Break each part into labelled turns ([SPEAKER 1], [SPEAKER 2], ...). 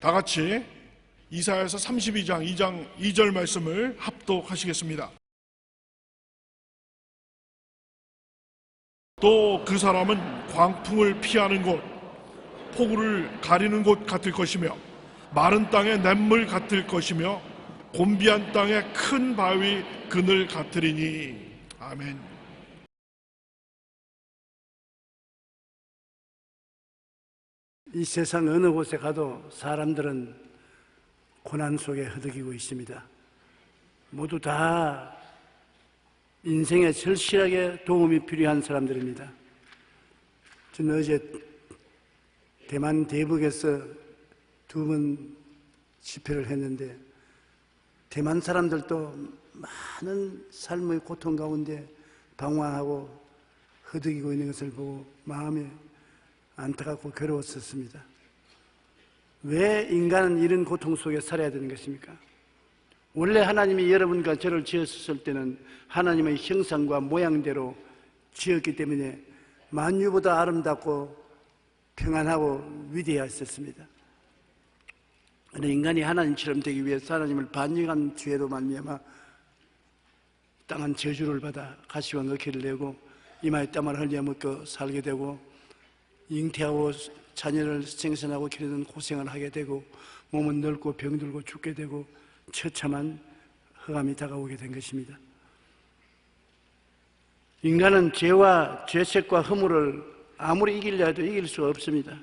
[SPEAKER 1] 다 같이 이사야서 32장 2장 2절 말씀을 합독하시겠습니다. 또 그 사람은 광풍을 피하는 곳, 폭우를 가리는 곳 같을 것이며 마른 땅의 냇물 같을 것이며 곤비한 땅의 큰 바위 그늘 같으리니. 아멘.
[SPEAKER 2] 이 세상 어느 곳에 가도 사람들은 고난 속에 허덕이고 있습니다. 모두 다 인생에 절실하게 도움이 필요한 사람들입니다. 저는 어제 대만 대북에서 2번 집회를 했는데 대만 사람들도 많은 삶의 고통 가운데 방황하고 허덕이고 있는 것을 보고 마음이 안타깝고 괴로웠었습니다. 왜 인간은 이런 고통 속에 살아야 되는 것입니까? 원래 하나님이 여러분과 저를 지었을 때는 하나님의 형상과 모양대로 지었기 때문에 만유보다 아름답고 평안하고 위대하셨습니다. 그런데 인간이 하나님처럼 되기 위해서 하나님을 반역한 죄로 말미암아 땅은 저주를 받아 가시와 넣기를 내고 이마에 땀을 흘려 먹고 살게 되고 잉태하고 자녀를 생산하고 기르는 고생을 하게 되고 몸은 늙고 병들고 죽게 되고 처참한 흑암이 다가오게 된 것입니다. 인간은 죄와 죄책과 허물을 아무리 이기려 해도 이길 수가 없습니다.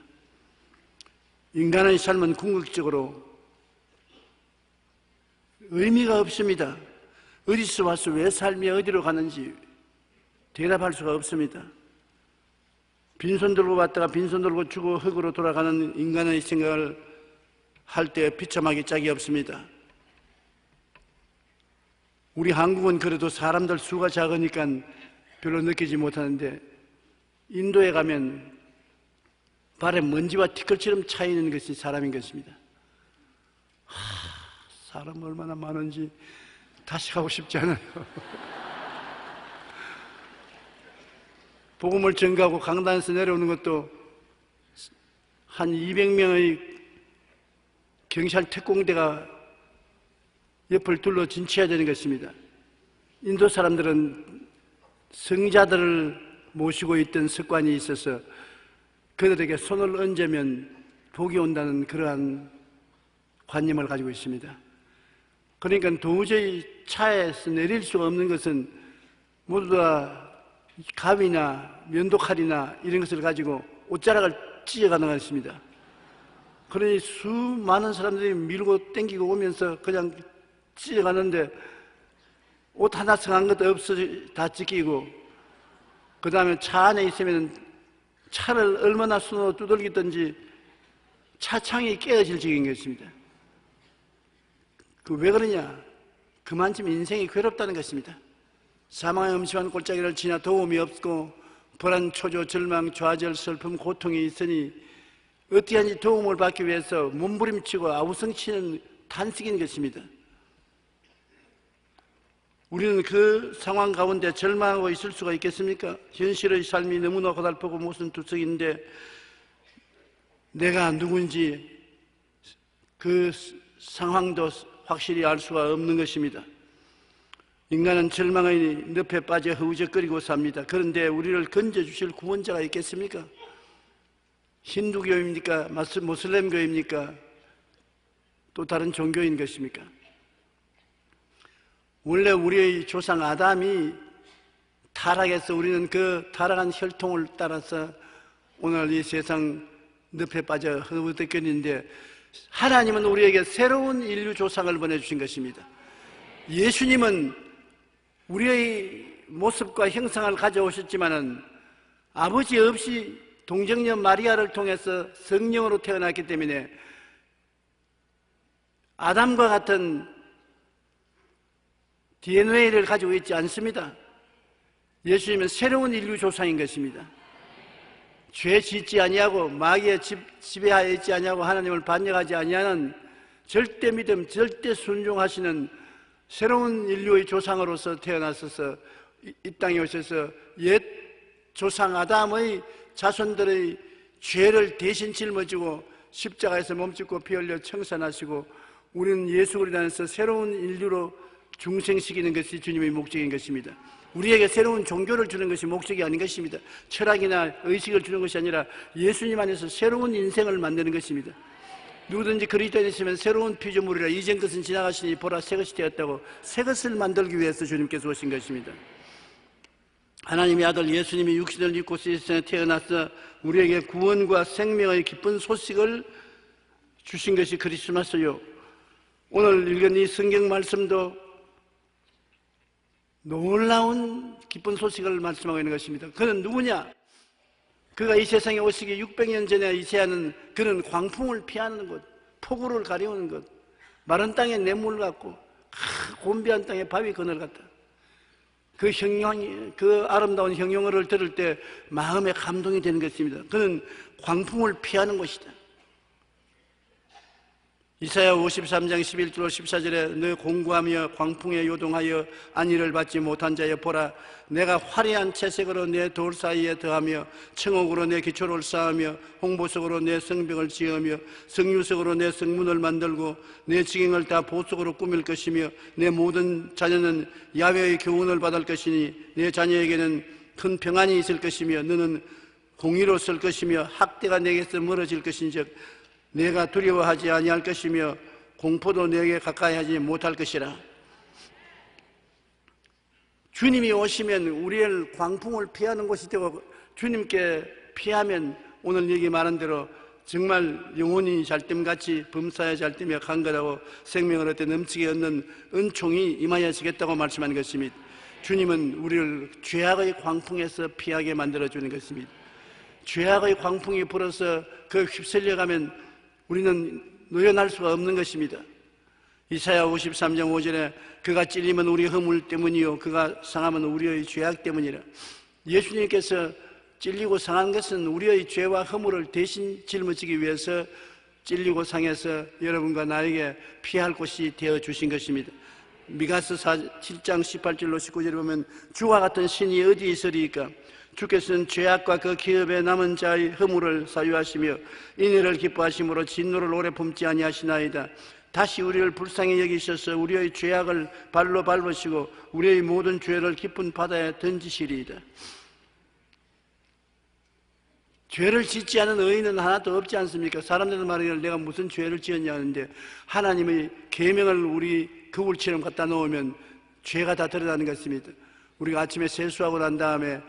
[SPEAKER 2] 인간의 삶은 궁극적으로 의미가 없습니다. 어디서 와서 왜 삶이 어디로 가는지 대답할 수가 없습니다. 빈손 들고 왔다가 빈손 들고 주고 흙으로 돌아가는 인간의 생각을 할 때 비참하기 짝이 없습니다. 우리 한국은 그래도 사람들 수가 작으니까 별로 느끼지 못하는데 인도에 가면 발에 먼지와 티끌처럼 차이는 것이 사람인 것입니다. 사람 얼마나 많은지 다시 가고 싶지 않아요. 복음을 전가하고 강단에서 내려오는 것도 한 200명의 경찰 특공대가 옆을 둘러 진치해야 되는 것입니다. 인도 사람들은 성자들을 모시고 있던 습관이 있어서 그들에게 손을 얹으면 복이 온다는 그러한 관념을 가지고 있습니다. 그러니까 도저히 차에서 내릴 수가 없는 것은 모두 다 가위나 면도칼이나 이런 것을 가지고 옷자락을 찢어가는 것입니다. 그러니 수많은 사람들이 밀고 땡기고 오면서 그냥 찢어가는데 옷 하나 성한 것도 없어 다 찢기고 그 다음에 차 안에 있으면 차를 얼마나 손으로 두들기든지 차창이 깨어질 지경인 것입니다. 그 왜 그러냐? 그만큼 인생이 괴롭다는 것입니다. 사망의 음침한 골짜기를 지나 도움이 없고 불안, 초조, 절망, 좌절, 슬픔, 고통이 있으니 어떠한지 도움을 받기 위해서 몸부림치고 아우성치는 탄식인 것입니다. 우리는 그 상황 가운데 절망하고 있을 수가 있겠습니까? 현실의 삶이 너무나 고달프고 모순투성인데 내가 누군지 그 상황도 확실히 알 수가 없는 것입니다. 인간은 절망의 늪에 빠져 허우적거리고 삽니다. 그런데 우리를 건져주실 구원자가 있겠습니까? 힌두교입니까? 모슬렘교입니까? 또 다른 종교인 것입니까? 원래 우리의 조상 아담이 타락해서 우리는 그 타락한 혈통을 따라서 오늘 이 세상 늪에 빠져 허우적거리는데 하나님은 우리에게 새로운 인류 조상을 보내주신 것입니다. 예수님은 우리의 모습과 형상을 가져오셨지만은 아버지 없이 동정녀 마리아를 통해서 성령으로 태어났기 때문에 아담과 같은 DNA를 가지고 있지 않습니다. 예수님은 새로운 인류 조상인 것입니다. 죄 짓지 아니하고 마귀의 지배하에 있지 아니하고 하나님을 반역하지 아니하는 절대 믿음, 절대 순종하시는 새로운 인류의 조상으로서 태어나셔서 이 땅에 오셔서 옛 조상 아담의 자손들의 죄를 대신 짊어지고 십자가에서 몸짓고 피 흘려 청산하시고 우리는 예수 그리스도 안에서 새로운 인류로 중생시키는 것이 주님의 목적인 것입니다. 우리에게 새로운 종교를 주는 것이 목적이 아닌 것입니다. 철학이나 의식을 주는 것이 아니라 예수님 안에서 새로운 인생을 만드는 것입니다. 누구든지 그리스도 안에 있으면 새로운 피조물이라 이전 것은 지나가시니 보라 새 것이 되었다고 새 것을 만들기 위해서 주님께서 오신 것입니다. 하나님의 아들 예수님이 육신을 입고 세상에 태어나서 우리에게 구원과 생명의 기쁜 소식을 주신 것이 크리스마스요. 오늘 읽은 이 성경 말씀도 놀라운 기쁜 소식을 말씀하고 있는 것입니다. 그는 누구냐? 그가 이 세상에 오시기 600년 전에 이세하는 그는 광풍을 피하는 것, 폭우를 가리우는 것, 마른 땅에 냇물 같고 곤비한 땅에 바위 그늘 같다. 그 아름다운 형용어를 들을 때 마음에 감동이 되는 것입니다. 그는 광풍을 피하는 것이다. 이사야 53장 11절 14절에 너 공고하며 광풍에 요동하여 안위를 받지 못한 자여 보라 내가 화려한 채색으로 내 돌 사이에 더하며 청옥으로 내 기초를 쌓으며 홍보석으로 내 성벽을 지으며 성유석으로 내 성문을 만들고 내 지경을 다 보석으로 꾸밀 것이며 내 모든 자녀는 야훼의 교훈을 받을 것이니 내 자녀에게는 큰 평안이 있을 것이며 너는 공의로 설 것이며 학대가 내게서 멀어질 것인즉 내가 두려워하지 아니할 것이며 공포도 내게 가까이 하지 못할 것이라. 주님이 오시면 우리를 광풍을 피하는 곳이 되고 주님께 피하면 오늘 얘기 말한 대로 정말 영혼이 잘됨같이 범사에 잘되며 강건하고 생명을 얻되 넘치게 얻는 은총이 임하여지겠다고 말씀하는 것입니다. 주님은 우리를 죄악의 광풍에서 피하게 만들어주는 것입니다. 죄악의 광풍이 불어서 그 휩쓸려가면 우리는 노연할 수가 없는 것입니다. 이사야 53장 5절에 그가 찔리면 우리 허물 때문이요 그가 상하면 우리의 죄악 때문이라. 예수님께서 찔리고 상한 것은 우리의 죄와 허물을 대신 짊어지기 위해서 찔리고 상해서 여러분과 나에게 피할 곳이 되어주신 것입니다. 미가서 7장 18절로 19절에 보면 주와 같은 신이 어디 있으리까 주께서는 죄악과 그 기업에 남은 자의 허물을 사유하시며 인애를 기뻐하심으로 진노를 오래 품지 아니하시나이다. 다시 우리를 불쌍히 여기셔서 우리의 죄악을 발로 밟으시고 우리의 모든 죄를 깊은 바다에 던지시리이다. 죄를 짓지 않은 의인은 하나도 없지 않습니까? 사람들은 말하기를 내가 무슨 죄를 지었냐 하는데 하나님의 계명을 우리 거울처럼 갖다 놓으면 죄가 다 드러나는 것입니다. 우리가 아침에 세수하고 난 다음에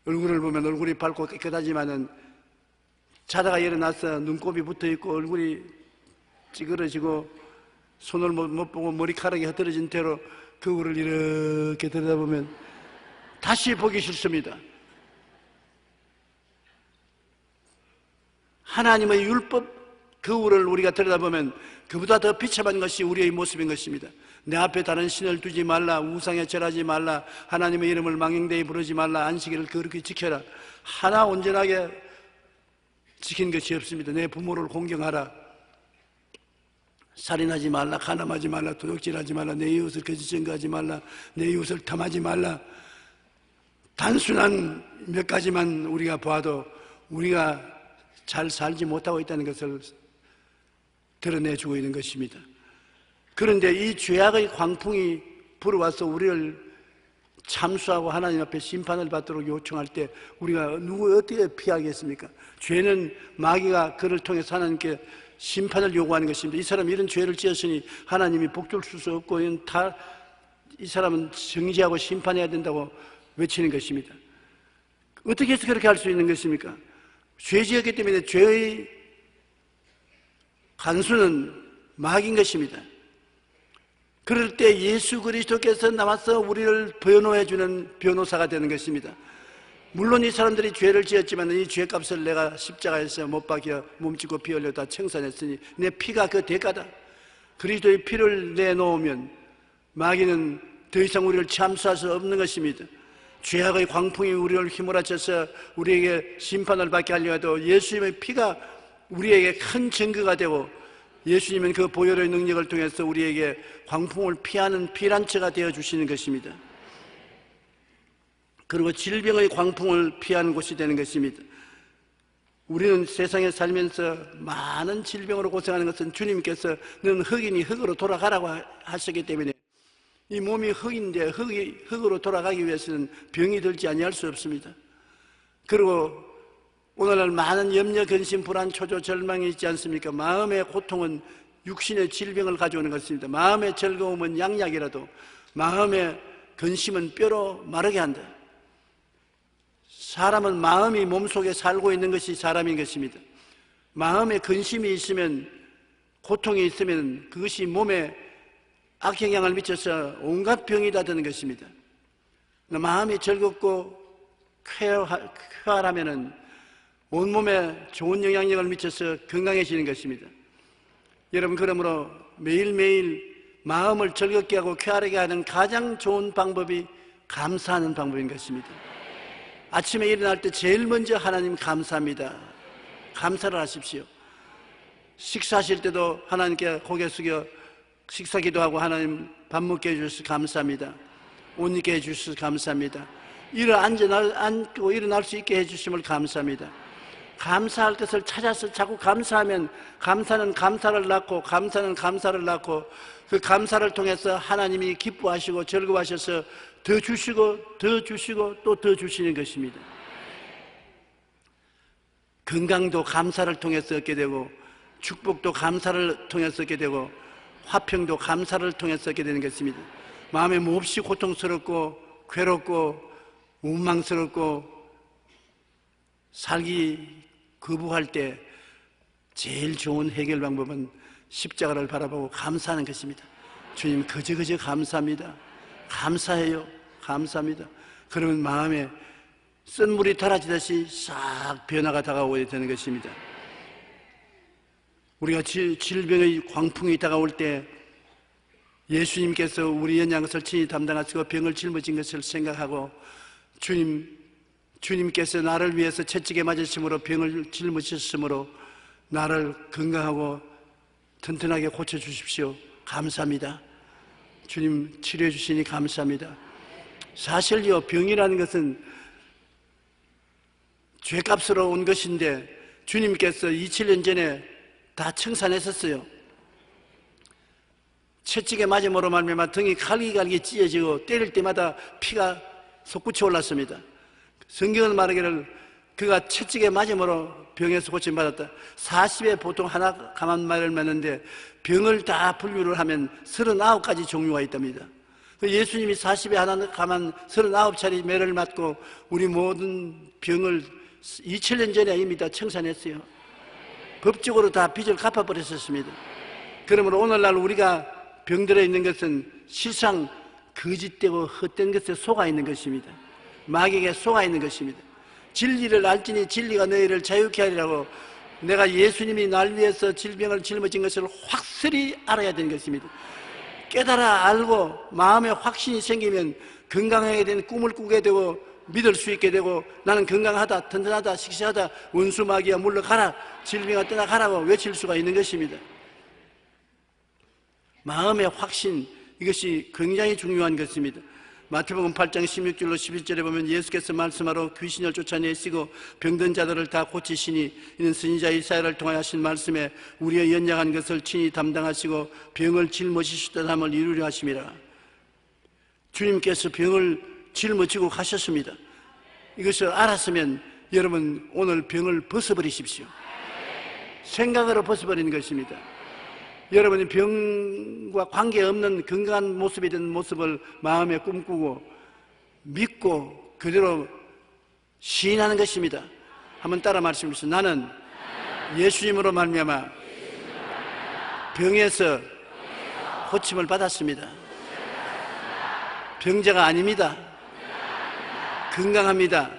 [SPEAKER 2] 얼굴을 보면 얼굴이 밝고 깨끗하지만은 자다가 일어나서 눈곱이 붙어있고 얼굴이 찌그러지고 손을 못 보고 머리카락이 흐트러진 채로 거울을 이렇게 들여다보면 다시 보기 싫습니다. 하나님의 율법 거울을 우리가 들여다보면 그보다 더 비참한 것이 우리의 모습인 것입니다. 내 앞에 다른 신을 두지 말라, 우상에 절하지 말라, 하나님의 이름을 망령되이 부르지 말라, 안식일을 거룩히 지켜라. 하나 온전하게 지킨 것이 없습니다. 내 부모를 공경하라, 살인하지 말라, 간음하지 말라, 도둑질하지 말라, 내 이웃을 거짓 증거하지 말라, 내 이웃을 탐하지 말라. 단순한 몇 가지만 우리가 봐도 우리가 잘 살지 못하고 있다는 것을 드러내주고 있는 것입니다. 그런데 이 죄악의 광풍이 불어와서 우리를 참수하고 하나님 앞에 심판을 받도록 요청할 때 우리가 누구 어떻게 피하겠습니까? 죄는 마귀가 그를 통해서 하나님께 심판을 요구하는 것입니다. 이 사람이 이런 죄를 지었으니 하나님이 복줄 수 없고 이 사람은 정죄하고 심판해야 된다고 외치는 것입니다. 어떻게 해서 그렇게 할 수 있는 것입니까? 죄 지었기 때문에 죄의 간수는 마귀인 것입니다. 그럴 때 예수 그리스도께서 나와서 우리를 변호해 주는 변호사가 되는 것입니다. 물론 이 사람들이 죄를 지었지만 이 죄값을 내가 십자가에서 못 박여 몸짓고 피 흘려 다 청산했으니 내 피가 그 대가다. 그리스도의 피를 내놓으면 마귀는 더 이상 우리를 참수할 수 없는 것입니다. 죄악의 광풍이 우리를 휘몰아쳐서 우리에게 심판을 받게 하려 해도 예수님의 피가 우리에게 큰 증거가 되고 예수님은 그 보혈의 능력을 통해서 우리에게 광풍을 피하는 피난처가 되어주시는 것입니다. 그리고 질병의 광풍을 피하는 곳이 되는 것입니다. 우리는 세상에 살면서 많은 질병으로 고생하는 것은 주님께서 너는 흙이니 흙으로 돌아가라고 하셨기 때문에 이 몸이 흙인데 흙으로 돌아가기 위해서는 병이 들지 아니할 수 없습니다. 그리고 오늘날 많은 염려, 근심, 불안, 초조, 절망이 있지 않습니까? 마음의 고통은 육신의 질병을 가져오는 것입니다. 마음의 즐거움은 양약이라도 마음의 근심은 뼈로 마르게 한다. 사람은 마음이 몸속에 살고 있는 것이 사람인 것입니다. 마음에 근심이 있으면, 고통이 있으면 그것이 몸에 악영향을 미쳐서 온갖 병이 다 드는 것입니다. 마음이 즐겁고 쾌활하면 온몸에 좋은 영향력을 미쳐서 건강해지는 것입니다. 여러분, 그러므로 매일매일 마음을 즐겁게 하고 쾌활하게 하는 가장 좋은 방법이 감사하는 방법인 것입니다. 아침에 일어날 때 제일 먼저 하나님 감사합니다. 감사를 하십시오. 식사하실 때도 하나님께 고개 숙여 식사 기도하고 하나님 밥 먹게 해주셔서 감사합니다. 옷 입게 해주셔서 감사합니다. 앉고 일어날 수 있게 해주심을 감사합니다. 감사할 것을 찾아서 자꾸 감사하면 감사는 감사를 낳고 감사는 감사를 낳고 그 감사를 통해서 하나님이 기뻐하시고 즐거워하셔서 더 주시고 더 주시고 또 더 주시는 것입니다. 건강도 감사를 통해서 얻게 되고 축복도 감사를 통해서 얻게 되고 화평도 감사를 통해서 얻게 되는 것입니다. 마음에 몹시 고통스럽고 괴롭고 원망스럽고 살기 거부할 때 제일 좋은 해결 방법은 십자가를 바라보고 감사하는 것입니다. 주님 그저 감사합니다. 감사해요. 감사합니다. 그러면 마음에 쓴물이 달아지듯이 싹 변화가 다가오게 되는 것입니다. 우리가 질병의 광풍이 다가올 때 예수님께서 우리 연약한 것을 친히 담당하시고 병을 짊어진 것을 생각하고 주님께서 나를 위해서 채찍에 맞으심으로 병을 짊어지셨으므로 나를 건강하고 튼튼하게 고쳐주십시오. 감사합니다. 주님 치료해 주시니 감사합니다. 사실요, 병이라는 것은 죄값으로 온 것인데 주님께서 27년 전에 다 청산했었어요. 채찍에 맞음으로 말미암아 등이 갈기갈기 찢어지고 때릴 때마다 피가 솟구쳐 올랐습니다. 성경은 말하기를 그가 채찍에 맞음으로 병에서 고침받았다. 40에 보통 하나 감한 말을 맞는데 병을 다 분류를 하면 39가지 종류가 있답니다. 예수님이 40에 하나 감한 39차례 매를 맞고 우리 모든 병을 2000년 전에 이미 다 청산했어요. 법적으로 다 빚을 갚아버렸었습니다. 그러므로 오늘날 우리가 병들어 있는 것은 실상 거짓되고 헛된 것에 속아 있는 것입니다. 마귀에게 속아 있는 것입니다. 진리를 알지니 진리가 너희를 자유케 하리라고 내가 예수님이 날 위해서 질병을 짊어진 것을 확실히 알아야 되는 것입니다. 깨달아 알고 마음에 확신이 생기면 건강하게 된 꿈을 꾸게 되고 믿을 수 있게 되고 나는 건강하다, 튼튼하다, 씩씩하다, 원수 마귀야 물러가라, 질병아 떠나가라고 외칠 수가 있는 것입니다. 마음의 확신, 이것이 굉장히 중요한 것입니다. 마태복음 8장 16절로 11절에 보면 예수께서 말씀하러 귀신을 쫓아내시고 병든 자들을 다 고치시니 이는 선지자 이사야를 통하여 하신 말씀에 우리의 연약한 것을 친히 담당하시고 병을 짊어지셨던 함을 이루려 하심이라. 주님께서 병을 짊어지고 가셨습니다. 이것을 알았으면 여러분 오늘 병을 벗어버리십시오. 생각으로 벗어버리는 것입니다. 여러분이 병과 관계없는 건강한 모습이 된 모습을 마음에 꿈꾸고 믿고 그대로 시인하는 것입니다. 한번 따라 말씀해주세요. 나는 예수님으로 말미암아 병에서 고침을 받았습니다. 병자가 아닙니다. 건강합니다.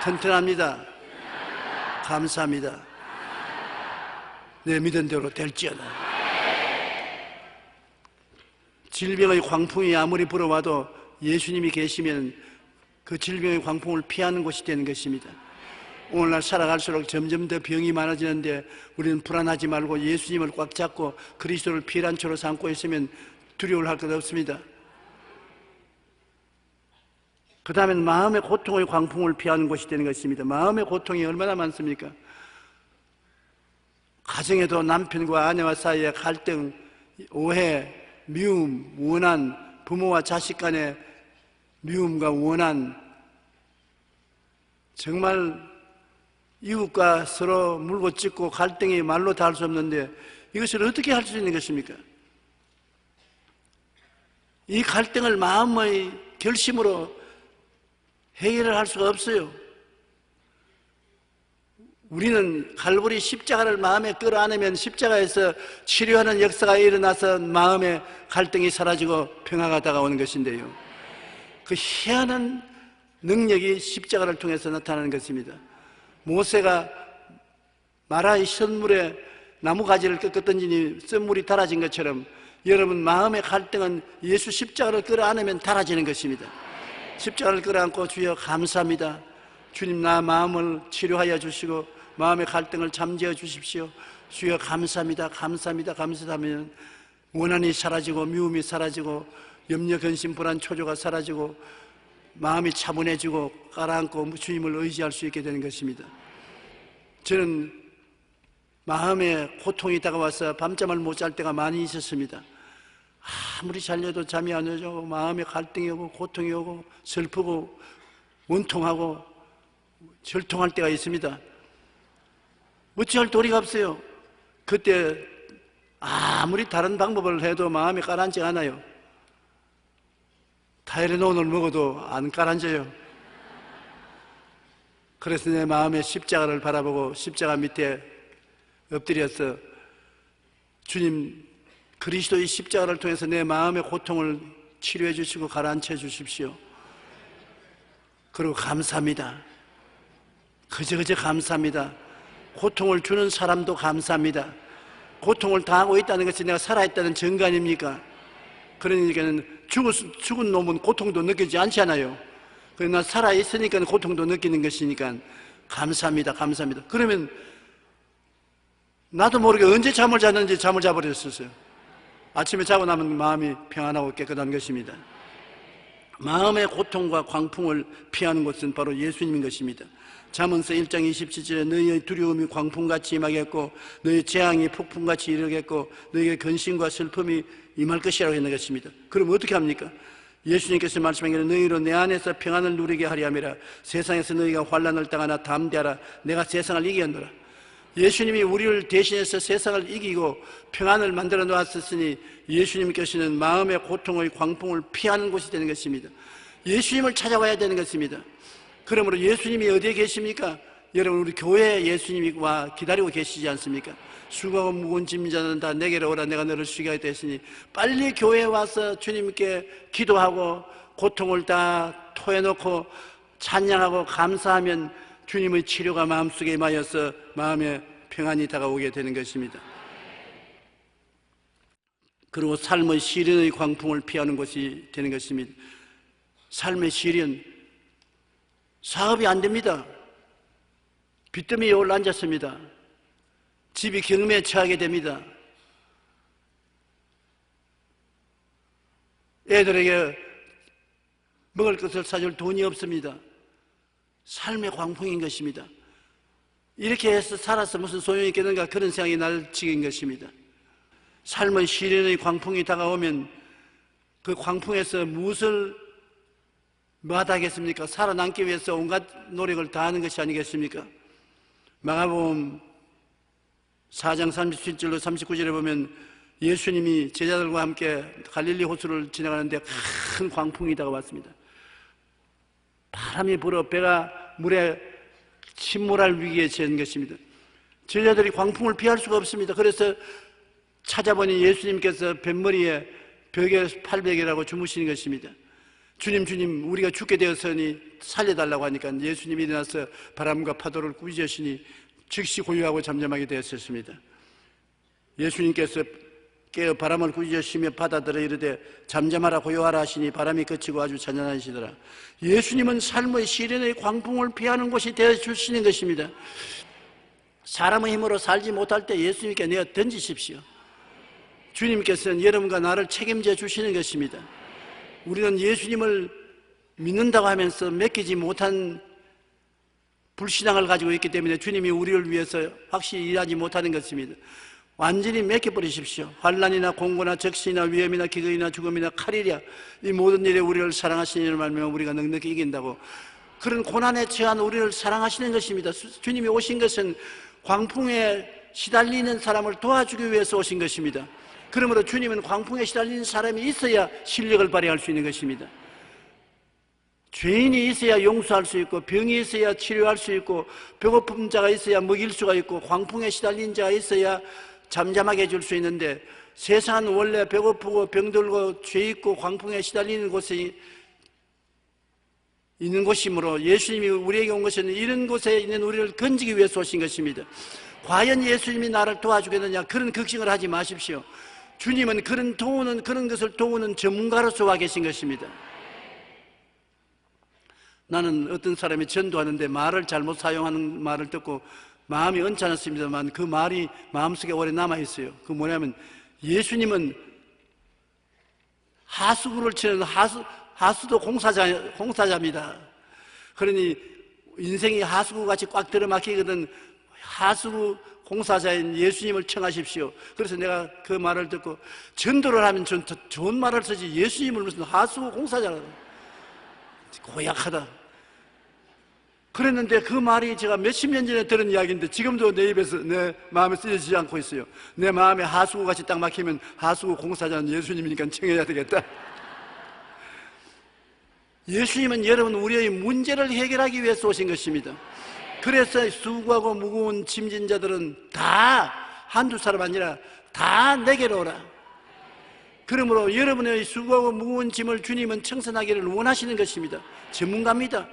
[SPEAKER 2] 튼튼합니다. 감사합니다. 내 믿은 대로 될지어다. 질병의 광풍이 아무리 불어와도 예수님이 계시면 그 질병의 광풍을 피하는 곳이 되는 것입니다. 오늘날 살아갈수록 점점 더 병이 많아지는데 우리는 불안하지 말고 예수님을 꽉 잡고 그리스도를 피난처로 삼고 있으면 두려워할 것 없습니다. 그 다음에는 마음의 고통의 광풍을 피하는 곳이 되는 것입니다. 마음의 고통이 얼마나 많습니까? 가정에도 남편과 아내와 사이에 갈등, 오해, 미움, 원한, 부모와 자식 간의 미움과 원한, 정말 이웃과 서로 물고 찢고 갈등이 말로 다 할 수 없는데 이것을 어떻게 할 수 있는 것입니까? 이 갈등을 마음의 결심으로 해결을 할 수가 없어요. 우리는 갈보리 십자가를 마음에 끌어안으면 십자가에서 치료하는 역사가 일어나서 마음의 갈등이 사라지고 평화가 다가오는 것인데요, 그 희한한 능력이 십자가를 통해서 나타나는 것입니다. 모세가 마라의 선물에 나무가지를 꺾어 던지니 썬물이 달아진 것처럼 여러분 마음의 갈등은 예수 십자가를 끌어안으면 달아지는 것입니다. 십자가를 끌어안고 주여 감사합니다. 주님 나 마음을 치료하여 주시고 마음의 갈등을 잠재워 주십시오. 주여 감사합니다. 감사합니다. 감사하면 원한이 사라지고 미움이 사라지고 염려, 근심, 불안, 초조가 사라지고 마음이 차분해지고 깔아앉고 주님을 의지할 수 있게 되는 것입니다. 저는 마음에 고통이 다가와서 밤잠을 못 잘 때가 많이 있었습니다. 아무리 잘려도 잠이 안 오고 마음에 갈등이 오고 고통이 오고 슬프고 원통하고 절통할 때가 있습니다. 어찌할 도리가 없어요. 그때 아무리 다른 방법을 해도 마음이 가라앉지 않아요. 타이레놀을 먹어도 안 가라앉아요. 그래서 내 마음의 십자가를 바라보고 십자가 밑에 엎드려서 주님 그리스도의 십자가를 통해서 내 마음의 고통을 치료해 주시고 가라앉혀 주십시오. 그리고 감사합니다. 그저 감사합니다. 고통을 주는 사람도 감사합니다. 고통을 당하고 있다는 것이 내가 살아있다는 증거 아닙니까? 그러니까 죽은 놈은 고통도 느끼지 않잖아요. 그러나 살아있으니까 고통도 느끼는 것이니까 감사합니다. 감사합니다. 그러면 나도 모르게 언제 잠을 잤는지 잠을 자버렸었어요. 아침에 자고 나면 마음이 평안하고 깨끗한 것입니다. 마음의 고통과 광풍을 피하는 것은 바로 예수님인 것입니다. 잠언서 1장 27절에 너희의 두려움이 광풍같이 임하겠고 너희의 재앙이 폭풍같이 이르겠고 너희의 근심과 슬픔이 임할 것이라고 했는 것입니다. 그럼 어떻게 합니까? 예수님께서 말씀하기를 너희로 내 안에서 평안을 누리게 하리 함이라. 세상에서 너희가 환난을 당하나 담대하라. 내가 세상을 이겼노라. 예수님이 우리를 대신해서 세상을 이기고 평안을 만들어 놓았으니 예수님께서는 마음의 고통의 광풍을 피하는 곳이 되는 것입니다. 예수님을 찾아와야 되는 것입니다. 그러므로 예수님이 어디에 계십니까? 여러분 우리 교회에 예수님이 와 기다리고 계시지 않습니까? 수고하고 무거운 짐 자는 다 내게로 오라 내가 너를 쉬게 하겠으니 빨리 교회에 와서 주님께 기도하고 고통을 다 토해놓고 찬양하고 감사하면 주님의 치료가 마음속에 임하여서 마음에 평안이 다가오게 되는 것입니다. 그리고 삶의 시련의 광풍을 피하는 것이 되는 것입니다. 삶의 시련, 사업이 안 됩니다. 빚더미에 올라앉았습니다. 집이 경매에 처하게 됩니다. 애들에게 먹을 것을 사줄 돈이 없습니다. 삶의 광풍인 것입니다. 이렇게 해서 살아서 무슨 소용이 있겠는가 그런 생각이 날 지경인 것입니다. 삶의 시련의 광풍이 다가오면 그 광풍에서 무엇을 하겠습니까? 살아남기 위해서 온갖 노력을 다하는 것이 아니겠습니까? 마가복음 4장 37절로 39절에 보면 예수님이 제자들과 함께 갈릴리 호수를 지나가는데 큰 광풍이 다가왔습니다. 바람이 불어 배가 물에 침몰할 위기에 처한 것입니다. 제자들이 광풍을 피할 수가 없습니다. 그래서 찾아보니 예수님께서 뱃머리에 벽에 800이라고 주무시는 것입니다. 주님 우리가 죽게 되었으니 살려달라고 하니까 예수님이 일어나서 바람과 파도를 꾸짖으시니 즉시 고요하고 잠잠하게 되었습니다. 예수님께서 깨어 바람을 꾸짖으시며 바다들어 이르되 잠잠하라 고요하라 하시니 바람이 그치고 아주 잔잔하시더라. 예수님은 삶의 시련의 광풍을 피하는 곳이 되어주시는 것입니다. 사람의 힘으로 살지 못할 때 예수님께 내어 던지십시오. 주님께서는 여러분과 나를 책임져 주시는 것입니다. 우리는 예수님을 믿는다고 하면서 맡기지 못한 불신앙을 가지고 있기 때문에 주님이 우리를 위해서 확실히 일하지 못하는 것입니다. 완전히 맡겨버리십시오. 환난이나 공고나 적신이나 위험이나 기근이나 죽음이나 칼이랴 이 모든 일에 우리를 사랑하시는 이를 말미암아 우리가 넉넉히 이긴다고. 그런 고난에 처한 우리를 사랑하시는 것입니다. 주님이 오신 것은 광풍에 시달리는 사람을 도와주기 위해서 오신 것입니다. 그러므로 주님은 광풍에 시달리는 사람이 있어야 실력을 발휘할 수 있는 것입니다. 죄인이 있어야 용서할 수 있고, 병이 있어야 치료할 수 있고, 배고픈 자가 있어야 먹일 수가 있고, 광풍에 시달린 자가 있어야 잠잠하게 해줄 수 있는데, 세상은 원래 배고프고 병들고 죄 있고 광풍에 시달리는 곳에 있는 곳이므로 예수님이 우리에게 온 것은 이런 곳에 있는 우리를 건지기 위해서 오신 것입니다. 과연 예수님이 나를 도와주겠느냐, 그런 걱정을 하지 마십시오. 주님은 그런 것을 도우는 전문가로서 와 계신 것입니다. 나는 어떤 사람이 전도하는데 말을 잘못 사용하는 말을 듣고 마음이 언짢았습니다만 그 말이 마음속에 오래 남아있어요. 그 뭐냐면 예수님은 하수구를 치는 하수도 공사자입니다. 그러니 인생이 하수구같이 꽉 들어막히거든 하수구 공사자인 예수님을 청하십시오. 그래서 내가 그 말을 듣고 전도를 하면 전 더 좋은 말을 쓰지 예수님을 무슨 하수구 공사자라고 고약하다 그랬는데 그 말이 제가 몇십 년 전에 들은 이야기인데 지금도 내 입에서 내 마음에 쓰여지지 않고 있어요. 내 마음에 하수구같이 딱 막히면 하수구 공사자는 예수님이니까 청해야 되겠다. 예수님은 여러분 우리의 문제를 해결하기 위해서 오신 것입니다. 그래서 수고하고 무거운 짐진 자들은 다 한두 사람 아니라 다 내게로 오라. 그러므로 여러분의 수고하고 무거운 짐을 주님은 청산하기를 원하시는 것입니다. 전문가입니다.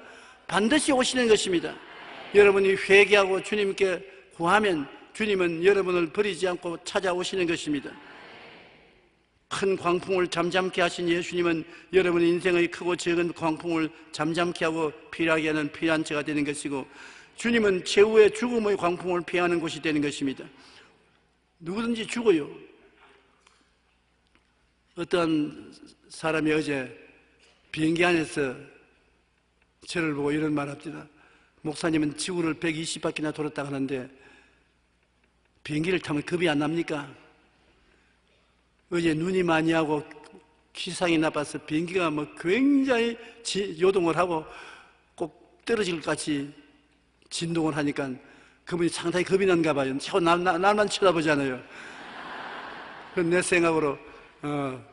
[SPEAKER 2] 반드시 오시는 것입니다. 여러분이 회개하고 주님께 구하면 주님은 여러분을 버리지 않고 찾아오시는 것입니다. 큰 광풍을 잠잠케 하신 예수님은 여러분의 인생의 크고 적은 광풍을 잠잠케 하고 피하게 하는 피난처가 되는 것이고, 주님은 최후의 죽음의 광풍을 피하는 곳이 되는 것입니다. 누구든지 죽어요. 어떤 사람이 어제 비행기 안에서 저를 보고 이런 말 합니다. 목사님은 지구를 120바퀴나 돌았다 하는데 비행기를 타면 겁이 안 납니까? 어제 눈이 많이 하고 기상이 나빠서 비행기가 굉장히 요동을 하고 꼭 떨어질 것 같이 진동을 하니까 그분이 상당히 겁이 난가 봐요. 자꾸 날만 쳐다보잖아요. 그럼 내 생각으로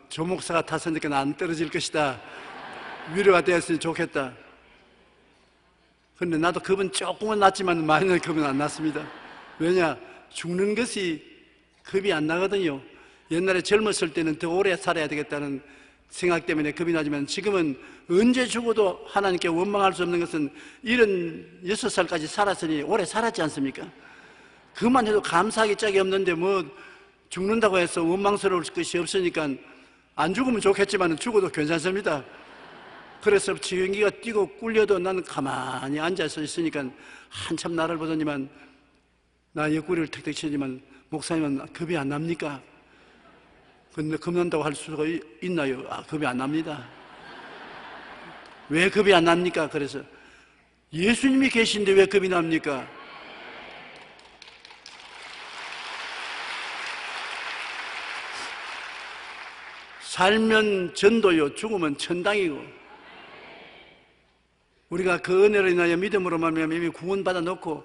[SPEAKER 2] 조 목사가 탔으니까 안 떨어질 것이다. 위로가 되었으니 좋겠다. 그런데 나도 겁은 조금은 났지만 많이는 겁은 안 났습니다. 왜냐? 죽는 것이 겁이 안 나거든요. 옛날에 젊었을 때는 더 오래 살아야 되겠다는 생각 때문에 겁이 나지만 지금은 언제 죽어도 하나님께 원망할 수 없는 것은 76살까지 살았으니 오래 살았지 않습니까? 그것만 해도 감사하기 짝이 없는데 죽는다고 해서 원망스러울 것이 없으니까 안 죽으면 좋겠지만 죽어도 괜찮습니다. 그래서 비행기가 뛰고 꿀려도 나는 가만히 앉아서 있으니까 한참 나를 보더니만 나 옆구리를 textex 치지만 목사님은 겁이 안 납니까? 근데 겁난다고 할 수가 있나요? 겁이 안 납니다. 왜 겁이 안 납니까? 그래서 예수님이 계신데 왜 겁이 납니까? 살면 전도요, 죽으면 천당이고, 우리가 그 은혜로 인하여 믿음으로 말미암아 이미 구원받아 놓고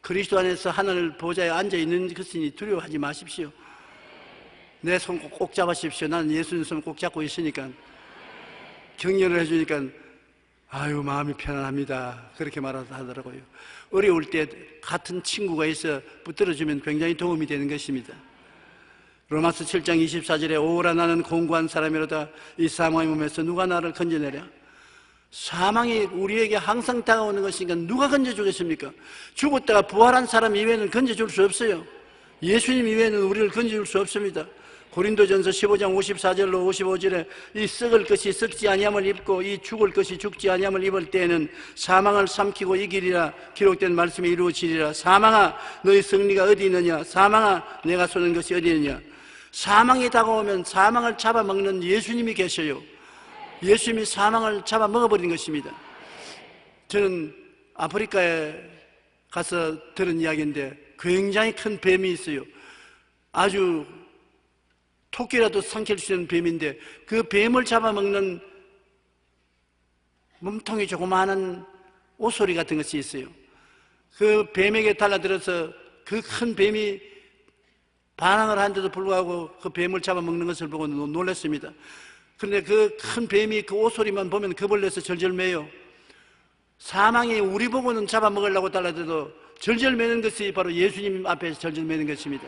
[SPEAKER 2] 그리스도 안에서 하늘 보좌에 앉아 있는 것이니 두려워하지 마십시오. 내 손 꼭 잡으십시오. 나는 예수님 손 꼭 잡고 있으니까. 격려를 해주니까 아유 마음이 편안합니다. 그렇게 말하더라고요. 어려울 때 같은 친구가 있어 붙들어주면 굉장히 도움이 되는 것입니다. 로마서 7장 24절에 오라 나는 공고한 사람이로다 이 사망의 몸에서 누가 나를 건져내랴. 사망이 우리에게 항상 다가오는 것이니까 누가 건져주겠습니까? 죽었다가 부활한 사람 이외에는 건져줄 수 없어요. 예수님 이외에는 우리를 건져줄 수 없습니다. 고린도전서 15장 54절로 55절에 이 썩을 것이 썩지 아니함을 입고 이 죽을 것이 죽지 아니함을 입을 때에는 사망을 삼키고 이기리라 기록된 말씀이 이루어지리라. 사망아 너희 승리가 어디 있느냐? 사망아 내가 쏘는 것이 어디 있느냐? 사망이 다가오면 사망을 잡아먹는 예수님이 계셔요. 예수님이 사망을 잡아먹어버린 것입니다. 저는 아프리카에 가서 들은 이야기인데 굉장히 큰 뱀이 있어요. 아주 토끼라도 삼킬 수 있는 뱀인데 그 뱀을 잡아먹는 몸통이 조그마한 오소리 같은 것이 있어요. 그 뱀에게 달라들어서 그 큰 뱀이 반항을 하는데도 불구하고 그 뱀을 잡아먹는 것을 보고 놀랐습니다. 그런데 그 큰 뱀이 그 오소리만 보면 겁을 내서 절절 매요. 사망이 우리 보고는 잡아먹으려고 달라들어도 절절 매는 것이 바로 예수님 앞에서 절절 매는 것입니다.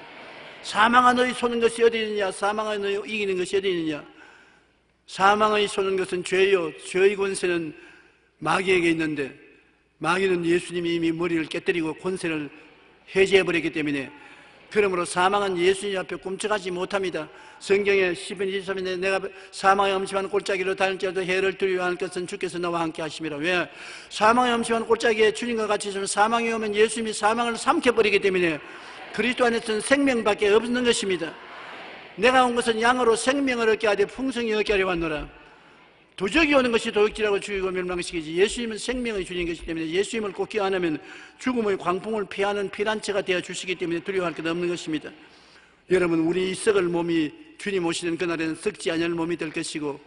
[SPEAKER 2] 사망아 너희 쏘는 것이 어디 있느냐? 사망아 너희 이기는 것이 어디 있느냐? 사망의 쏘는 것은 죄요, 죄의 권세는 마귀에게 있는데 마귀는 예수님이 이미 머리를 깨뜨리고 권세를 해제해버렸기 때문에, 그러므로 사망은 예수님 앞에 꿈쩍하지 못합니다. 성경에 10편 23편에 내가 사망의 엄심한 골짜기로 다닐지라도 해를 두려워하는 것은 주께서 나와 함께 하심이라. 왜? 사망의 엄심한 골짜기에 주님과 같이 있으면 사망이 오면 예수님이 사망을 삼켜버리기 때문에 그리스도 안에서는 생명밖에 없는 것입니다. 내가 온 것은 양으로 생명을 얻게 하되 풍성히 얻게 하려 왔노라. 도적이 오는 것이 도적질하고 죽이고 멸망시키지 예수님은 생명의 주인 것이기 때문에 예수님을 꼭 기억 안 하면 죽음의 광풍을 피하는 피난처가 되어 주시기 때문에 두려워할 것 없는 것입니다. 여러분, 우리 이 썩을 몸이 주님 오시는 그날에는 썩지 아니할 몸이 될 것이고,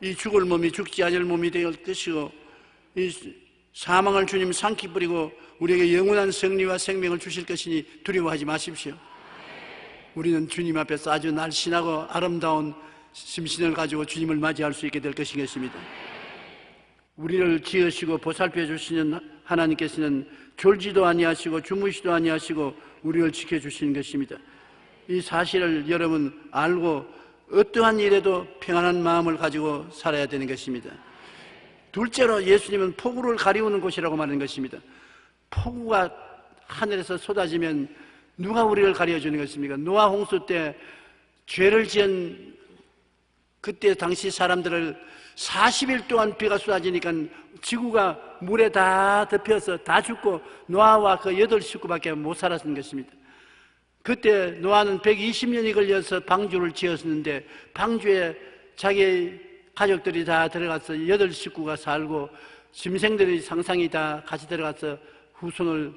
[SPEAKER 2] 이 죽을 몸이 죽지 아니할 몸이 될 것이고, 이 사망을 주님 삼키버리고 우리에게 영원한 승리와 생명을 주실 것이니 두려워하지 마십시오. 우리는 주님 앞에서 아주 날씬하고 아름다운 심신을 가지고 주님을 맞이할 수 있게 될 것이겠습니다. 우리를 지으시고 보살펴 주시는 하나님께서는 졸지도 아니하시고 주무시도 아니하시고 우리를 지켜주시는 것입니다. 이 사실을 여러분 알고 어떠한 일에도 평안한 마음을 가지고 살아야 되는 것입니다. 둘째로 예수님은 폭우를 가리우는 곳이라고 말하는 것입니다. 폭우가 하늘에서 쏟아지면 누가 우리를 가려주는 것입니까? 노아 홍수 때 죄를 지은 그때 당시 사람들을 40일 동안 비가 쏟아지니까 지구가 물에 다 덮여서 다 죽고 노아와 그 8식구밖에 못 살았던 것입니다. 그때 노아는 120년이 걸려서 방주를 지었는데 방주에 자기 가족들이 다 들어가서 8식구가 살고 짐승들이 상상이 다 같이 들어가서 후손을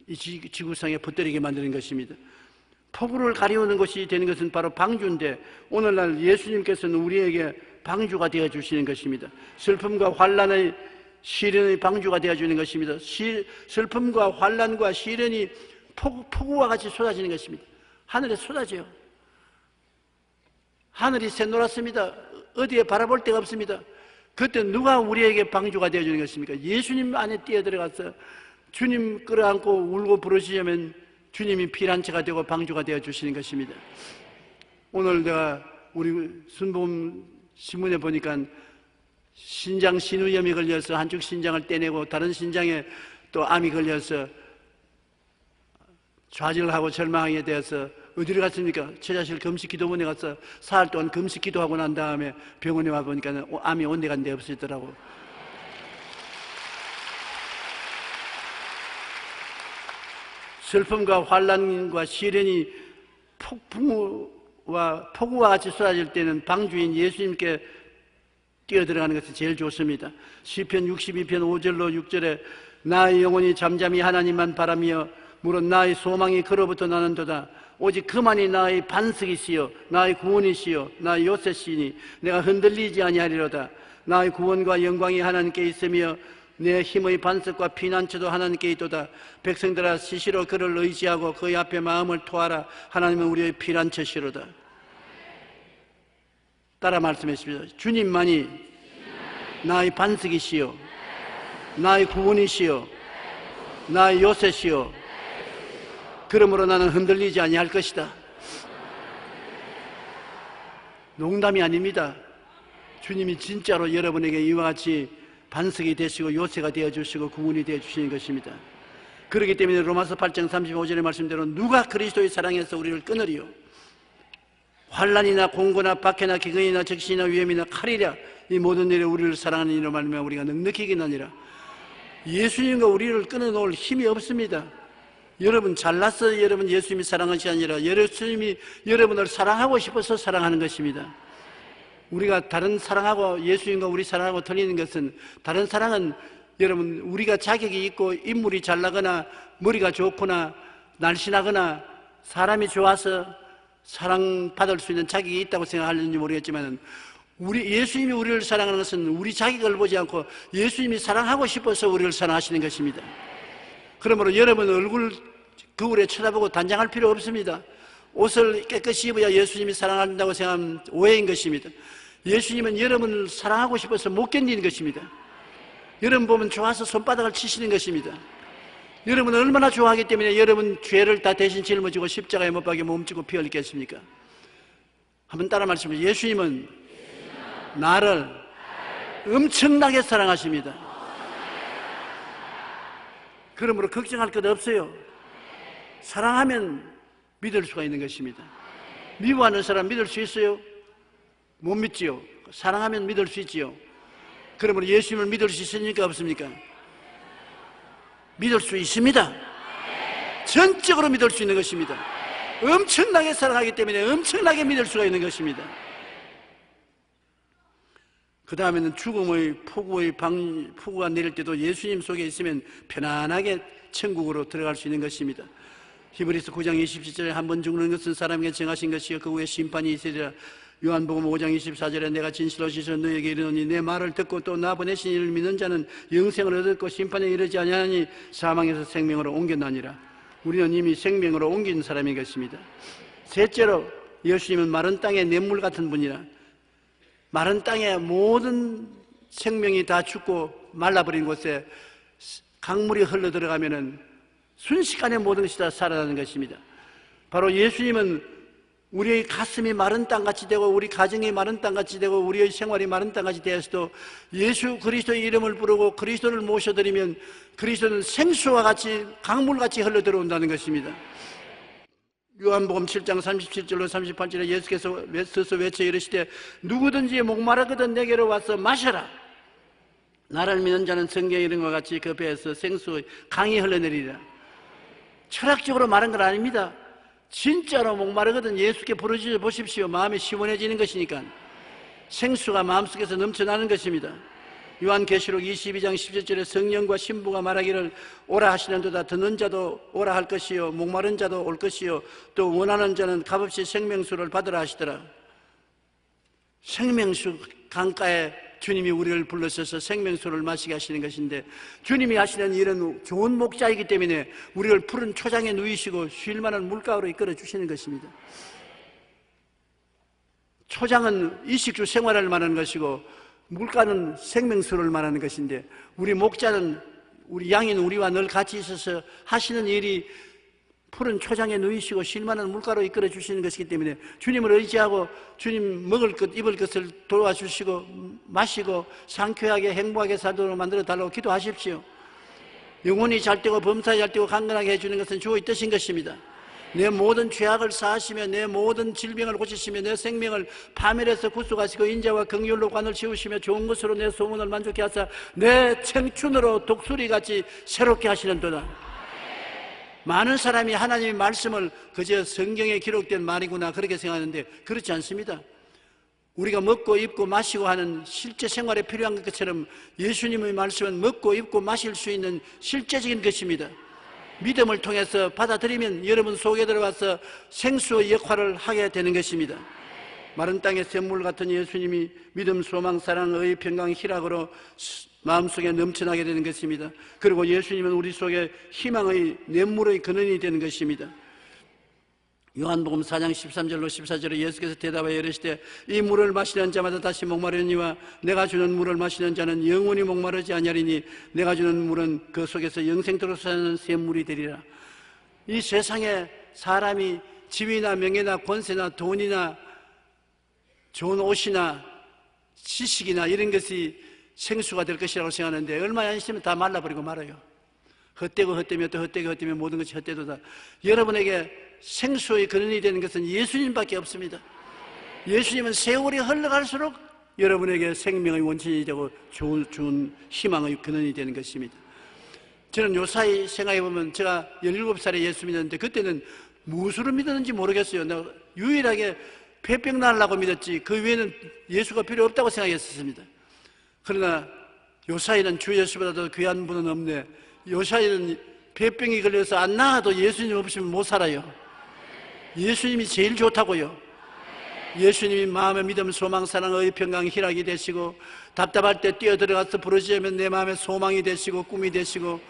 [SPEAKER 2] 이 지구상에 퍼뜨리게 만드는 것입니다. 폭우를 가리우는 것이 되는 것은 바로 방주인데 오늘날 예수님께서는 우리에게 방주가 되어주시는 것입니다. 슬픔과 환난의 시련의 방주가 되어주는 것입니다. 슬픔과 환난과 시련이 폭우와 같이 쏟아지는 것입니다. 하늘에 쏟아져요. 하늘이 새노랗습니다. 어디에 바라볼 데가 없습니다. 그때 누가 우리에게 방주가 되어주는 것입니까? 예수님 안에 뛰어들어가서 주님 끌어안고 울고 부르시려면 주님이 피난처가 되고 방주가 되어주시는 것입니다. 오늘 내가 우리 순복음 신문에 보니까 신장 신우염이 걸려서 한쪽 신장을 떼내고 다른 신장에 또 암이 걸려서 좌절하고 절망하게 되어서 어디를 갔습니까? 처자실 금식 기도원에 가서 사흘 동안 금식 기도하고 난 다음에 병원에 와보니까 암이 온데간 데 없어지더라고. 슬픔과 환난과 시련이 폭우와 같이 쏟아질 때는 방주인 예수님께 뛰어들어가는 것이 제일 좋습니다. 시편 62편 5절로 6절에 나의 영혼이 잠잠히 하나님만 바라며 물론 나의 소망이 그로부터 나는도다. 오직 그만이 나의 반석이시여 나의 구원이시여 나의 요새시니 내가 흔들리지 아니하리로다. 나의 구원과 영광이 하나님께 있으며 내 힘의 반석과 피난처도 하나님께 있도다. 백성들아 시시로 그를 의지하고 그의 앞에 마음을 토하라. 하나님은 우리의 피난처시로다. 따라 말씀해 주십시오. 주님만이 나의 반석이시여 나의 구원이시여 나의 요새시여 그러므로 나는 흔들리지 아니할 것이다. 농담이 아닙니다. 주님이 진짜로 여러분에게 이와 같이 반석이 되시고 요새가 되어주시고 구원이 되어주시는 것입니다. 그렇기 때문에 로마서 8장 35절의 말씀대로 누가 그리스도의 사랑에서 우리를 끊으리요? 환난이나 공고나 박해나 기근이나 적신이나 위험이나 칼이랴 이 모든 일에 우리를 사랑하는 이로 말미암아 우리가 넉넉히 기나니라. 예수님과 우리를 끊어놓을 힘이 없습니다. 여러분 잘났어 여러분 예수님이 사랑한 것이 아니라 예수님이 여러분을 사랑하고 싶어서 사랑하는 것입니다. 우리가 다른 사랑하고 예수님과 우리 사랑하고 틀리는 것은, 다른 사랑은 여러분 우리가 자격이 있고 인물이 잘나거나 머리가 좋거나 날씬하거나 사람이 좋아서 사랑받을 수 있는 자격이 있다고 생각하는지 모르겠지만, 예수님이 우리를 사랑하는 것은 우리 자격을 보지 않고 예수님이 사랑하고 싶어서 우리를 사랑하시는 것입니다. 그러므로 여러분 얼굴 거울에 쳐다보고 단장할 필요 없습니다. 옷을 깨끗이 입어야 예수님이 사랑한다고 생각하면 오해인 것입니다. 예수님은 여러분을 사랑하고 싶어서 못 견디는 것입니다. 여러분 보면 좋아서 손바닥을 치시는 것입니다. 여러분은 얼마나 좋아하기 때문에 여러분 죄를 다 대신 짊어지고 십자가에 못 박여 몸지고 피 흘리겠습니까? 한번 따라 말씀해. 예수님은 나를 엄청나게 사랑하십니다. 그러므로 걱정할 것 없어요. 사랑하면 믿을 수가 있는 것입니다. 미워하는 사람 믿을 수 있어요? 못 믿지요. 사랑하면 믿을 수 있지요. 그러므로 예수님을 믿을 수 있습니까? 없습니까? 믿을 수 있습니다. 전적으로 믿을 수 있는 것입니다. 엄청나게 사랑하기 때문에 엄청나게 믿을 수가 있는 것입니다. 그 다음에는 죽음의 폭우가 내릴 때도 예수님 속에 있으면 편안하게 천국으로 들어갈 수 있는 것입니다. 히브리서 9장 27절에 한 번 죽는 것은 사람에게 정하신 것이요 그 후에 심판이 있으리라. 요한복음 5장 24절에 내가 진실로 시서 너에게 이르노니 내 말을 듣고 또 나 보내신 이를 믿는 자는 영생을 얻었고 심판에 이르지 아니하니 사망에서 생명으로 옮겨나니라. 우리는 이미 생명으로 옮긴 사람인 것입니다. 셋째로, 예수님은 마른 땅의 냇물 같은 분이라. 마른 땅에 모든 생명이 다 죽고 말라버린 곳에 강물이 흘러 들어가면은 순식간에 모든 것이 다 살아나는 것입니다. 바로 예수님은 우리의 가슴이 마른 땅같이 되고 우리 가정이 마른 땅같이 되고 우리의 생활이 마른 땅같이 되어서도 예수 그리스도의 이름을 부르고 그리스도를 모셔드리면 그리스도는 생수와 같이 강물같이 흘러 들어온다는 것입니다. 요한복음 7장 37절로 38절에 예수께서 서서 외쳐 이르시되 누구든지 목마르거든 내게로 와서 마셔라. 나를 믿는 자는 성경에 이른 것 같이 그 배에서 생수의 강이 흘러내리리라. 철학적으로 말한 건 아닙니다. 진짜로 목마르거든 예수께 부르짖어 보십시오. 마음이 시원해지는 것이니까. 생수가 마음속에서 넘쳐나는 것입니다. 요한계시록 22장 17절에 성령과 신부가 말하기를 오라 하시는도다. 듣는 자도 오라 할 것이요 목마른 자도 올 것이요 또 원하는 자는 값없이 생명수를 받으라 하시더라. 생명수 강가에 주님이 우리를 불러서서 생명수를 마시게 하시는 것인데, 주님이 하시는 일은 좋은 목자이기 때문에 우리를 푸른 초장에 누이시고 쉴 만한 물가로 이끌어 주시는 것입니다. 초장은 이식주 생활을 말하는 것이고 물가는 생명수를 말하는 것인데, 우리 목자는 우리 양인 우리와 늘 같이 있어서 하시는 일이 푸른 초장에 누이시고 쉴만한 물가로 이끌어 주시는 것이기 때문에 주님을 의지하고 주님 먹을 것 입을 것을 도와주시고 마시고 상쾌하게 행복하게 살도록 만들어 달라고 기도하십시오. 영혼이 잘 되고 범사에 잘 되고 강건하게 해주는 것은 주의 뜻인 것입니다. 내 모든 죄악을 사하시며 내 모든 질병을 고치시며 내 생명을 파멸해서 구속하시고 인자와 긍휼로 관을 씌우시며 좋은 것으로 내 소원을 만족케 하사 내 청춘으로 독수리같이 새롭게 하시는도다. 많은 사람이 하나님의 말씀을 그저 성경에 기록된 말이구나 그렇게 생각하는데 그렇지 않습니다. 우리가 먹고 입고 마시고 하는 실제 생활에 필요한 것처럼 예수님의 말씀은 먹고 입고 마실 수 있는 실제적인 것입니다. 믿음을 통해서 받아들이면 여러분 속에 들어가서 생수의 역할을 하게 되는 것입니다. 마른 땅의 샘물 같은 예수님이 믿음, 소망, 사랑, 의, 평강, 희락으로 마음속에 넘쳐나게 되는 것입니다. 그리고 예수님은 우리 속에 희망의 냇물의 근원이 되는 것입니다. 요한복음 4장 13절로 14절에 예수께서 대답하여 이르시되 이 물을 마시는 자마다 다시 목마르니와 내가 주는 물을 마시는 자는 영원히 목마르지 아니하리니 내가 주는 물은 그 속에서 영생토록 사는 샘물이 되리라. 이 세상에 사람이 지위나 명예나 권세나 돈이나 좋은 옷이나 지식이나 이런 것이 생수가 될 것이라고 생각하는데 얼마 안 있으면 다 말라버리고 말아요. 헛되고 헛되며 또 헛되고 헛되며 모든 것이 헛되도다. 여러분에게 생수의 근원이 되는 것은 예수님밖에 없습니다. 예수님은 세월이 흘러갈수록 여러분에게 생명의 원천이 되고 좋은 희망의 근원이 되는 것입니다. 저는 요사이 생각해보면 제가 17살에 예수 믿었는데 그때는 무엇으로 믿었는지 모르겠어요. 내가 유일하게 폐병 나으려고 믿었지 그 위에는 예수가 필요 없다고 생각했었습니다. 그러나 요사이는 주 예수보다도 귀한 분은 없네. 요사이는 폐병이 걸려서 안 나아도 예수님 없으면 못 살아요. 예수님이 제일 좋다고요. 예수님이 마음의 믿음, 소망, 사랑, 의, 평강, 희락이 되시고 답답할 때 뛰어들어가서 부르짖으면 내 마음의 소망이 되시고 꿈이 되시고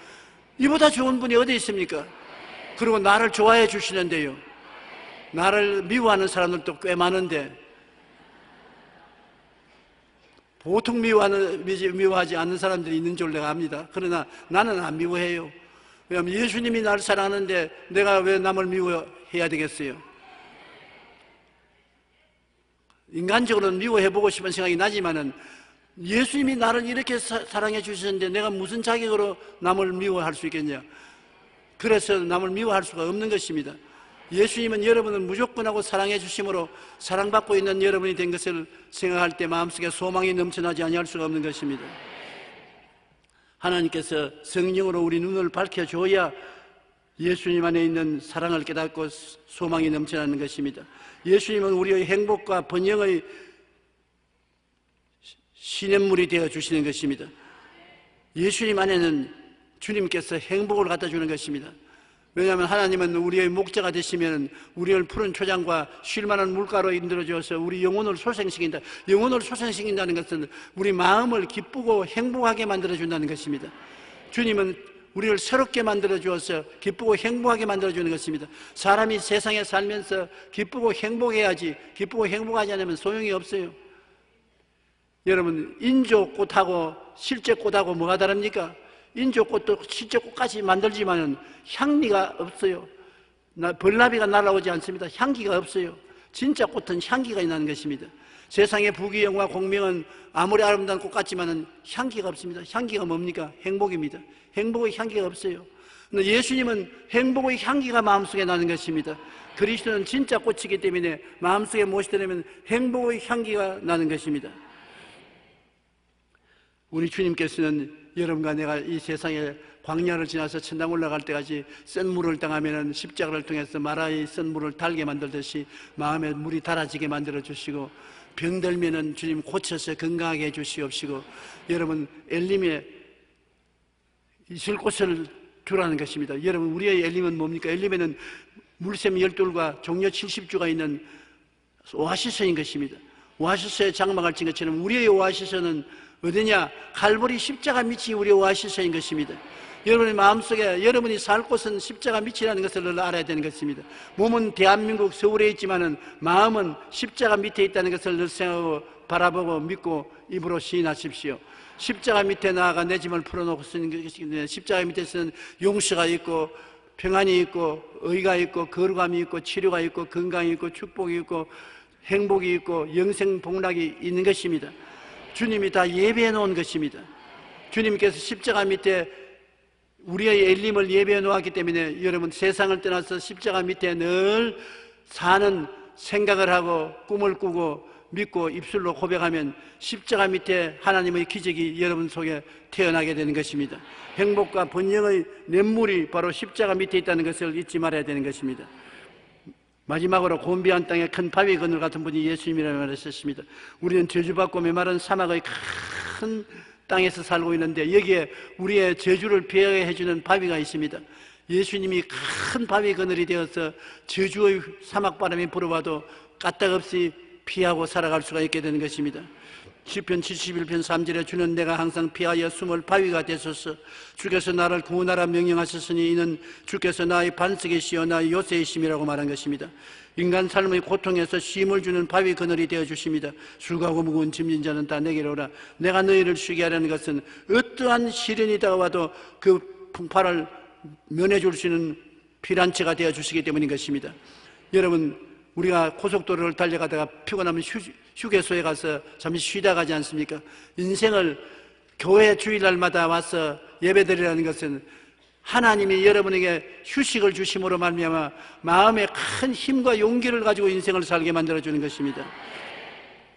[SPEAKER 2] 이보다 좋은 분이 어디 있습니까? 그리고 나를 좋아해 주시는데요, 나를 미워하는 사람들도 꽤 많은데 보통 미워하지 않는 사람들이 있는 줄 내가 압니다. 그러나 나는 안 미워해요. 왜냐하면 예수님이 나를 사랑하는데 내가 왜 남을 미워해야 되겠어요? 인간적으로는 미워해보고 싶은 생각이 나지만은 예수님이 나를 이렇게 사랑해 주셨는데 내가 무슨 자격으로 남을 미워할 수 있겠냐? 그래서 남을 미워할 수가 없는 것입니다. 예수님은 여러분을 무조건 하고 사랑해 주심으로 사랑받고 있는 여러분이 된 것을 생각할 때 마음속에 소망이 넘쳐나지 아니할 수가 없는 것입니다. 하나님께서 성령으로 우리 눈을 밝혀줘야 예수님 안에 있는 사랑을 깨닫고 소망이 넘쳐나는 것입니다. 예수님은 우리의 행복과 번영의 시냇물이 되어 주시는 것입니다. 예수님 안에는 주님께서 행복을 갖다 주는 것입니다. 왜냐하면 하나님은 우리의 목자가 되시면 우리를 푸른 초장과 쉴만한 물가로 인도해 주어서 우리 영혼을 소생시킨다. 영혼을 소생시킨다는 것은 우리 마음을 기쁘고 행복하게 만들어 준다는 것입니다. 주님은 우리를 새롭게 만들어 주어서 기쁘고 행복하게 만들어 주는 것입니다. 사람이 세상에 살면서 기쁘고 행복해야지, 기쁘고 행복하지 않으면 소용이 없어요. 여러분, 인조꽃하고 실제 꽃하고 뭐가 다릅니까? 인조꽃도 실제 꽃까지 만들지만 향기가 없어요. 벌나비가 날아오지 않습니다. 향기가 없어요. 진짜 꽃은 향기가 나는 것입니다. 세상의 부귀영화 공명은 아무리 아름다운 꽃 같지만 향기가 없습니다. 향기가 뭡니까? 행복입니다. 행복의 향기가 없어요. 그런데 예수님은 행복의 향기가 마음속에 나는 것입니다. 그리스도는 진짜 꽃이기 때문에 마음속에 무엇이 들으면 행복의 향기가 나는 것입니다. 우리 주님께서는 여러분과 내가 이 세상에 광야를 지나서 천당 올라갈 때까지 쓴 물을 당하면 십자가를 통해서 마라의 쓴 물을 달게 만들듯이 마음에 물이 달아지게 만들어 주시고, 병들면은 주님 고쳐서 건강하게 해주시옵시고, 여러분 엘림에 있을 곳을 주라는 것입니다. 여러분, 우리의 엘림은 뭡니까? 엘림에는 물샘 12과 종려 70주가 있는 오아시스인 것입니다. 오아시스에 장막을 친 것처럼 우리의 오아시스는 어디냐? 칼보리 십자가 밑이 우리의 오아시스인 것입니다. 여러분의 마음속에 여러분이 살 곳은 십자가 밑이라는 것을 알아야 되는 것입니다. 몸은 대한민국 서울에 있지만은 마음은 십자가 밑에 있다는 것을 늘 생각하고 바라보고 믿고 입으로 시인하십시오. 십자가 밑에 나아가 내 짐을 풀어놓고 쓰는 것인데, 십자가 밑에서는 용서가 있고 평안이 있고 의가 있고 거룩함이 있고 치료가 있고 건강이 있고 축복이 있고 행복이 있고 영생 복락이 있는 것입니다. 주님이 다 예배해 놓은 것입니다. 주님께서 십자가 밑에 우리의 엘림을 예배해 놓았기 때문에 여러분, 세상을 떠나서 십자가 밑에 늘 사는 생각을 하고 꿈을 꾸고 믿고 입술로 고백하면 십자가 밑에 하나님의 기적이 여러분 속에 태어나게 되는 것입니다. 행복과 번영의 냇물이 바로 십자가 밑에 있다는 것을 잊지 말아야 되는 것입니다. 마지막으로 곤비한 땅에 큰 바위 그늘 같은 분이 예수님이라고 말하셨습니다. 우리는 저주받고 메마른 사막의 큰 땅에서 살고 있는데 여기에 우리의 저주를 피하게 해주는 바위가 있습니다. 예수님이 큰 바위 그늘이 되어서 저주의 사막바람이 불어와도 까딱없이 피하고 살아갈 수가 있게 되는 것입니다. 시편 71편 3절에 주는 내가 항상 피하여 숨을 바위가 되소서. 주께서 나를 구원하라 명령하셨으니 이는 주께서 나의 반석이시여 나의 요새이심이라고 말한 것입니다. 인간 삶의 고통에서 쉼을 주는 바위 그늘이 되어 주십니다. 수고하고 무거운 짐진 자는 다 내게로 오라. 내가 너희를 쉬게 하려는 것은 어떠한 시련이 다가와도 그 풍파를 면해 줄 수 있는 피란처가 되어 주시기 때문인 것입니다. 여러분, 우리가 고속도로를 달려가다가 피곤하면 휴게소에 가서 잠시 쉬다 가지 않습니까? 인생을 교회 주일날마다 와서 예배드리라는 것은 하나님이 여러분에게 휴식을 주심으로 말미암아 마음에 큰 힘과 용기를 가지고 인생을 살게 만들어주는 것입니다.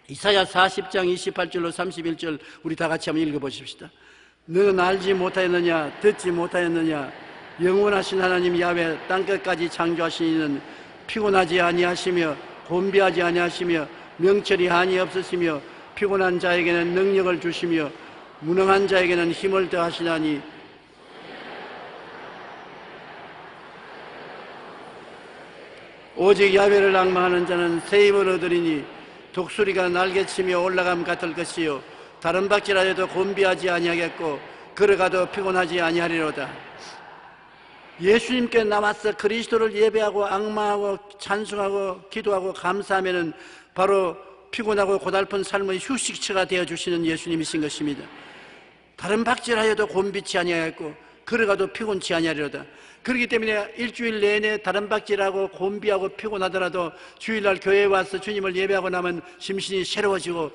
[SPEAKER 2] 이사야 40장 28절로 31절 우리 다 같이 한번 읽어보십시다. 너는 알지 못하였느냐? 듣지 못하였느냐? 영원하신 하나님 야훼 땅끝까지 창조하신 이는 피곤하지 아니하시며 곤비하지 아니하시며 명철이 한이 없으시며 피곤한 자에게는 능력을 주시며 무능한 자에게는 힘을 더하시나니 오직 야훼를 앙망하는 자는 새 힘을 얻으리니 독수리가 날개치며 올라감 같을 것이요 다른 박질하여도 곤비하지 아니하겠고 걸어가도 피곤하지 아니하리로다. 예수님께 남아서 그리스도를 예배하고 앙망하고 찬송하고 기도하고 감사하면은 바로 피곤하고 고달픈 삶의 휴식처가 되어주시는 예수님이신 것입니다. 다른 박질하여도 곤비치 아니하겠고 걸어가도 피곤치 아니하리로다. 그렇기 때문에 일주일 내내 다른 박질하고 곤비하고 피곤하더라도 주일날 교회에 와서 주님을 예배하고 나면 심신이 새로워지고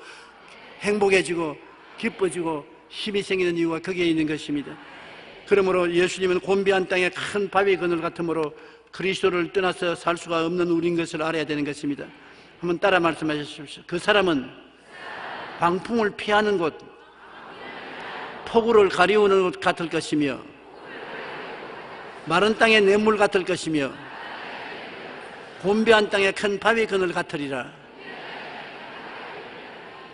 [SPEAKER 2] 행복해지고 기뻐지고 힘이 생기는 이유가 거기에 있는 것입니다. 그러므로 예수님은 곤비한 땅에 큰 바위 그늘 같으므로 그리스도를 떠나서 살 수가 없는 우리인 것을 알아야 되는 것입니다. 한번 따라 말씀하십시오. 그 사람은 광풍을 피하는 곳, 폭우를 가리우는 곳 같을 것이며 마른 땅의 냇물 같을 것이며 곤비한 땅의 큰 바위 그늘 같으리라.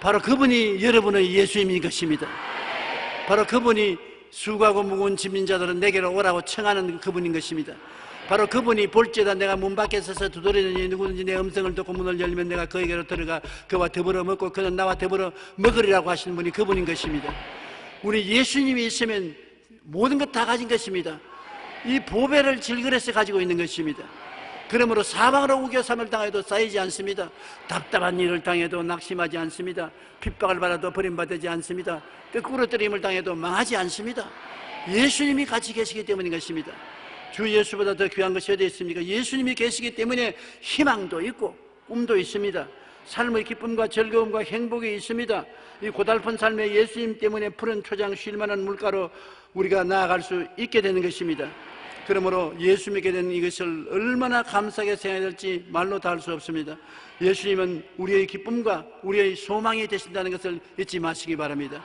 [SPEAKER 2] 바로 그분이 여러분의 예수님인 것입니다. 바로 그분이 수고하고 무거운 짐진 자들은 내게로 오라고 청하는 그분인 것입니다. 바로 그분이 볼지어다 내가 문 밖에 서서 두드리느니 누구든지 내 음성을 듣고 문을 열면 내가 그에게로 들어가 그와 더불어 먹고 그는 나와 더불어 먹으리라고 하시는 분이 그분인 것입니다. 우리 예수님이 있으면 모든 것 다 가진 것입니다. 이 보배를 질그레서 가지고 있는 것입니다. 그러므로 사방으로 우겨삼을 당해도 쌓이지 않습니다. 답답한 일을 당해도 낙심하지 않습니다. 핍박을 받아도 버림받지 않습니다. 거꾸로 뜨림을 당해도 망하지 않습니다. 예수님이 같이 계시기 때문인 것입니다. 주 예수보다 더 귀한 것이 어디 있습니까? 예수님이 계시기 때문에 희망도 있고 꿈도 있습니다. 삶의 기쁨과 즐거움과 행복이 있습니다. 이 고달픈 삶에 예수님 때문에 푸른 초장 쉴만한 물가로 우리가 나아갈 수 있게 되는 것입니다. 그러므로 예수 믿게 된 이것을 얼마나 감사하게 생각해야 될지 말로 다 할 수 없습니다. 예수님은 우리의 기쁨과 우리의 소망이 되신다는 것을 잊지 마시기 바랍니다.